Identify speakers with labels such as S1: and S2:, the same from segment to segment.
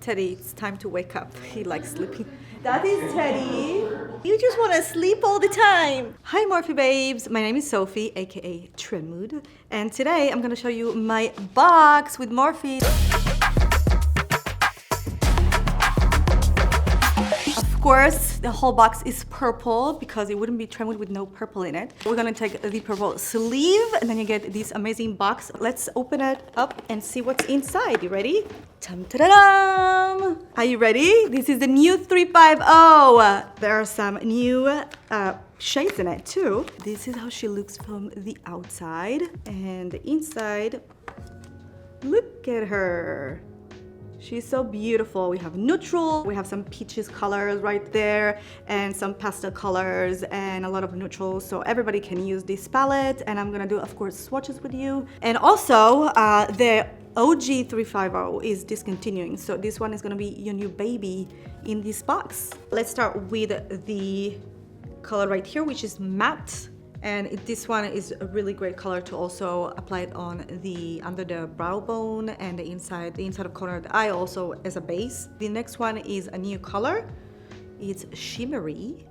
S1: Teddy, it's time to wake up. He likes sleeping. That is Teddy. You just want to sleep all the time. Hi Morphe babes, my name is Sophie, aka Trendmood, and today I'm gonna show you my box with Morphe. Of course, the whole box is purple because it wouldn't be Trendmood with no purple in it. We're gonna take the purple sleeve and then you get this amazing box. Let's open it up and see what's inside. You ready? Dum-ta-da-dum! Are you ready? This is the new 350. There are some new shades in it too. This is how she looks from the outside, and the inside, look at her. She's so beautiful. We have neutral, we have some peaches colors right there, and some pastel colors, and a lot of neutrals. So everybody can use this palette, and I'm gonna do, of course, swatches with you. And also, the OG 350 is discontinuing. So this one is gonna be your new baby in this box. Let's start with the color right here, which is matte. And this one is a really great color to also apply it on the under the brow bone and the inside of corner of the eye, also as a base. The next one is a new color. It's shimmery.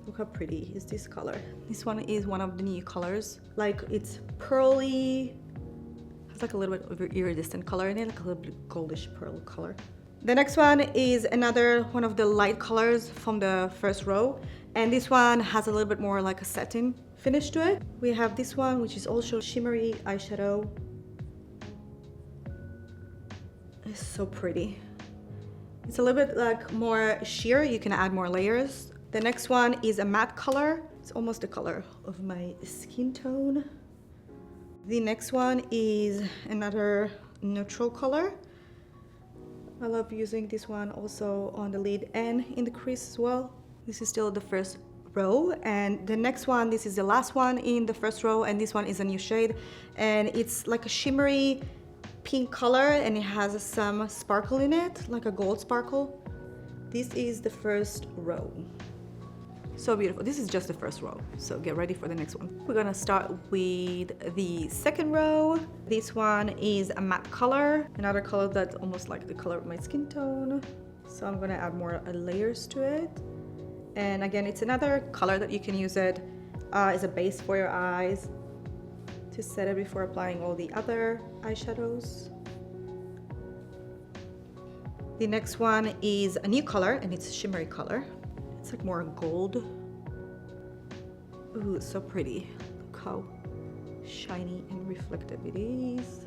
S1: Look how pretty is this color. This one is one of the new colors. Like, it's pearly, has like a little bit of iridescent color in it, like a little bit goldish pearl color. The next one is another one of the light colors from the first row, and this one has a little bit more like a satin finish to it. We have this one, which is also shimmery eyeshadow. It's so pretty. It's a little bit like more sheer. You can add more layers. The next one is a matte color. It's almost the color of my skin tone. The next one is another neutral color. I love using this one also on the lid and in the crease as well. This is still the first row, and the next one, this is the last one in the first row, and this one is a new shade, and it's like a shimmery pink color, and it has some sparkle in it, like a gold sparkle. This is the first row. So beautiful. This is just the first row, so get ready for the next one. We're gonna start with the second row. This one is a matte color, another color that's almost like the color of my skin tone, so I'm gonna add more layers to it. And again, it's another color that you can use it as a base for your eyes to set it before applying all the other eyeshadows. The next one is a new color, and it's a shimmery color. It's like more gold. Ooh, it's so pretty. Look how shiny and reflective it is.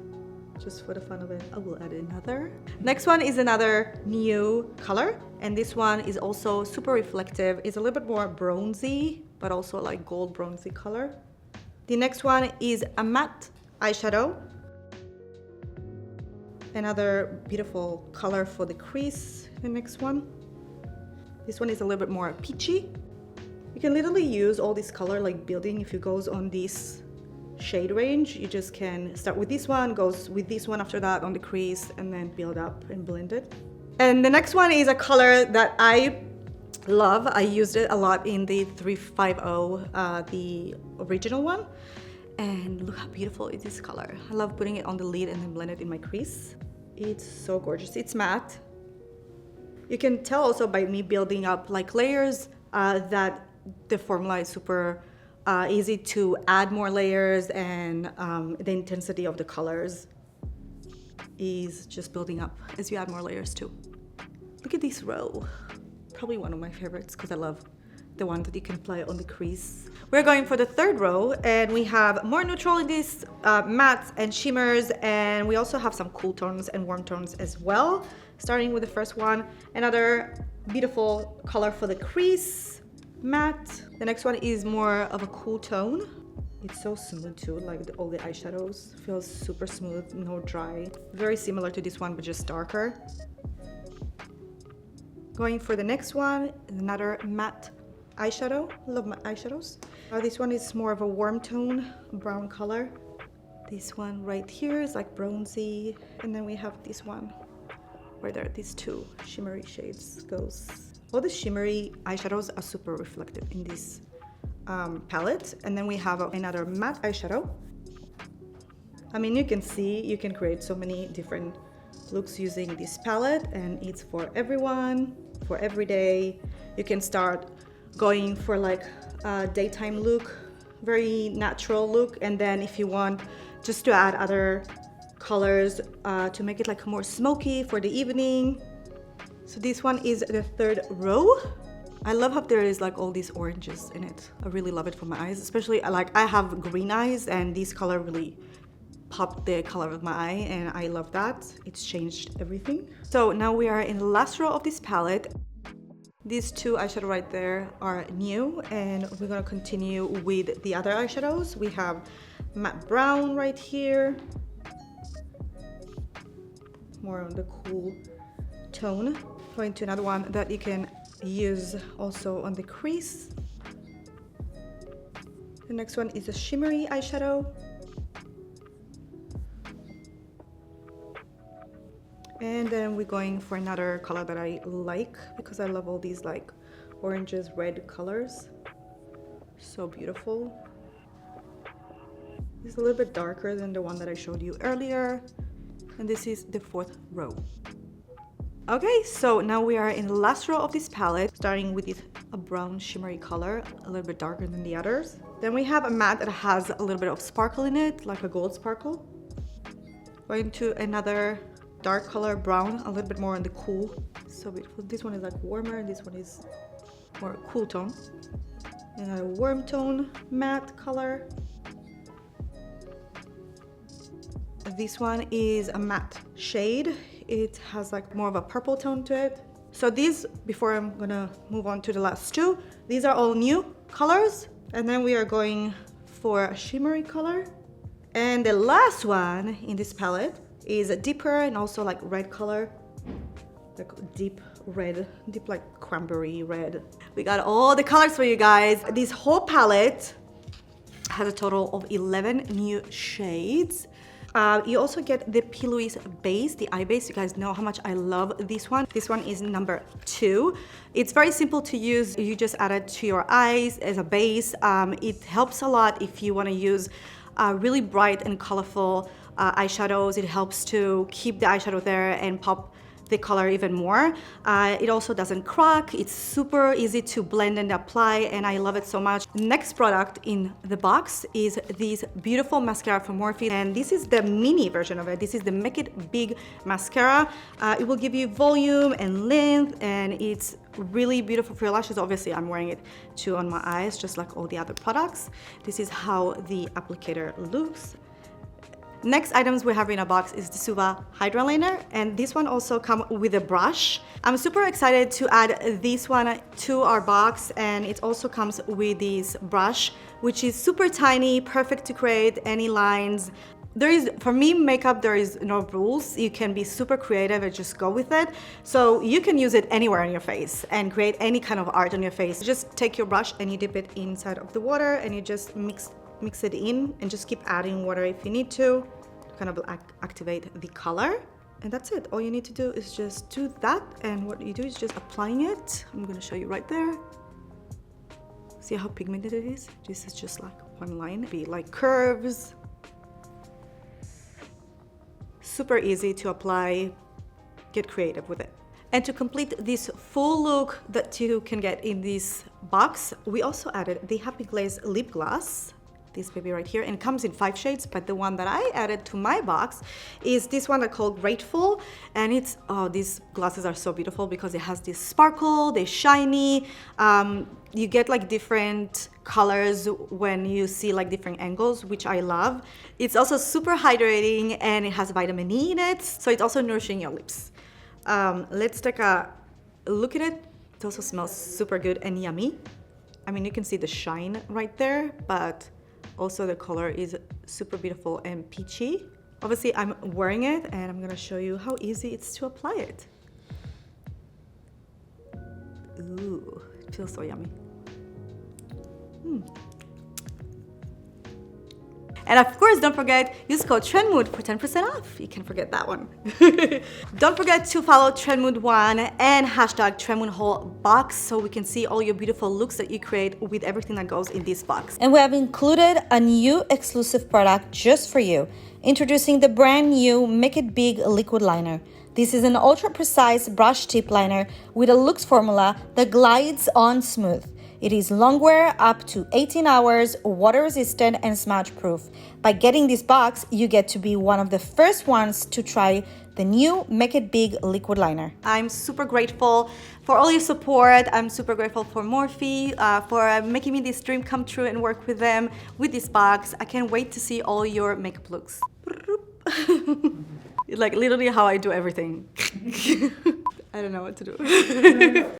S1: Just for the fun of it, I will add another. Next one is another new color, and this one is also super reflective. It's a little bit more bronzy, but also like gold bronzy color. The next one is a matte eyeshadow. Another beautiful color for the crease, the next one. This one is a little bit more peachy. You can literally use all this color like building if it goes on this shade range. You just can start with this one, goes with this one after that on the crease, and then build up and blend it. And the next one is a color that I love. I used it a lot in the 350, the original one. And look how beautiful is this color. I love putting it on the lid and then blend it in my crease. It's so gorgeous. It's matte. You can tell also by me building up like layers that the formula is super easy to add more layers, and the intensity of the colors is just building up as you add more layers too. Look at this row. Probably one of my favorites because I love the one that you can apply on the crease. We're going for the third row, and we have more neutral in this, mattes and shimmers, and we also have some cool tones and warm tones as well. Starting with the first one, another beautiful color for the crease, matte. The next one is more of a cool tone. It's so smooth too, like all the eyeshadows feels super smooth, no dry. Very similar to this one, but just darker. Going for the next one, another matte eyeshadow. Love matte eyeshadows. This one is more of a warm tone, brown color. This one right here is like bronzy, and then we have this one where there are these two shimmery shades goes. All the shimmery eyeshadows are super reflective in this palette. And then we have another matte eyeshadow. I mean, you can see, you can create so many different looks using this palette, and it's for everyone, for every day. You can start going for like a daytime look, very natural look, and then if you want just to add other colors to make it like more smoky for the evening. So this one is the third row. I love how there is like all these oranges in it. I really love it for my eyes, especially like I have green eyes, and this color really popped the color of my eye, and I love that. It's changed everything. So now we are in the last row of this palette. These two eyeshadow right there are new, and we're gonna continue with the other eyeshadows. We have matte brown right here, more on the cool tone. Going to another one that you can use also on the crease. The next one is a shimmery eyeshadow. And then we're going for another color that I like because I love all these like oranges, red colors. So beautiful. It's a little bit darker than the one that I showed you earlier. And this is the fourth row. Okay, so now we are in the last row of this palette, starting with this a brown shimmery color, a little bit darker than the others. Then we have a matte that has a little bit of sparkle in it, like a gold sparkle. Going to another dark color, brown, a little bit more on the cool. So beautiful. This one is like warmer, this one is more cool tone. And a warm tone matte color. This one is a matte shade. It has like more of a purple tone to it. So these, before I'm gonna move on to the last two, these are all new colors. And then we are going for a shimmery color. And the last one in this palette is a deeper and also like red color, like deep red, deep like cranberry red. We got all the colors for you guys. This whole palette has a total of 11 new shades. You also get the P. Louise base, the eye base. You guys know how much I love this one. This one is number 2. It's very simple to use. You just add it to your eyes as a base. It helps a lot if you want to use really bright and colorful eyeshadows. It helps to keep the eyeshadow there and pop the color even more. It also doesn't crack. It's super easy to blend and apply, and I love it so much. Next product in the box is this beautiful mascara from Morphe, and this is the mini version of it. This is the Make It Big mascara. It will give you volume and length, and it's really beautiful for your lashes. Obviously, I'm wearing it too on my eyes, just like all the other products. This is how the applicator looks. Next items we have in a box is the Suva Hydra liner, and this one also comes with a brush. I'm super excited to add this one to our box, and it also comes with this brush, which is super tiny, perfect to create any lines. For me, makeup, there is no rules. You can be super creative and just go with it. So you can use it anywhere on your face and create any kind of art on your face. Just take your brush and you dip it inside of the water, and you just mix it in, and just keep adding water if you need to kind of activate the color. And that's it. All you need to do is just do that, and what you do is just applying it. I'm going to show you right there. See how pigmented it is? This is just like one line, be like curves. Super easy to apply. Get creative with it. And to complete this full look that you can get in this box, we also added the Happy Glaze lip gloss. This baby right here, and it comes in 5 shades, but the one that I added to my box is this one I call Grateful, and it's, oh, these glosses are so beautiful because it has this sparkle, they're shiny. You get like different colors when you see like different angles, which I love. It's also super hydrating, and it has vitamin E in it, so it's also nourishing your lips. Let's take a look at it. It also smells super good and yummy. I mean, you can see the shine right there, but also the color is super beautiful and peachy. Obviously, I'm wearing it, and I'm gonna show you how easy it's to apply it. Ooh, it feels so yummy. And of course, don't forget, use code Trendmood for 10% off. You can't forget that one. Don't forget to follow Trendmood1 and hashtag Trendmood Haul Box so we can see all your beautiful looks that you create with everything that goes in this box. And we have included a new exclusive product just for you. Introducing the brand new Make It Big liquid liner. This is an ultra precise brush tip liner with a Lux formula that glides on smooth. It is long wear, up to 18 hours, water resistant and smudge proof. By getting this box, you get to be one of the first ones to try the new Make It Big liquid liner. I'm super grateful for all your support. I'm super grateful for Morphe for making me this dream come true and work with them with this box. I can't wait to see all your makeup looks. Like literally how I do everything. I don't know what to do.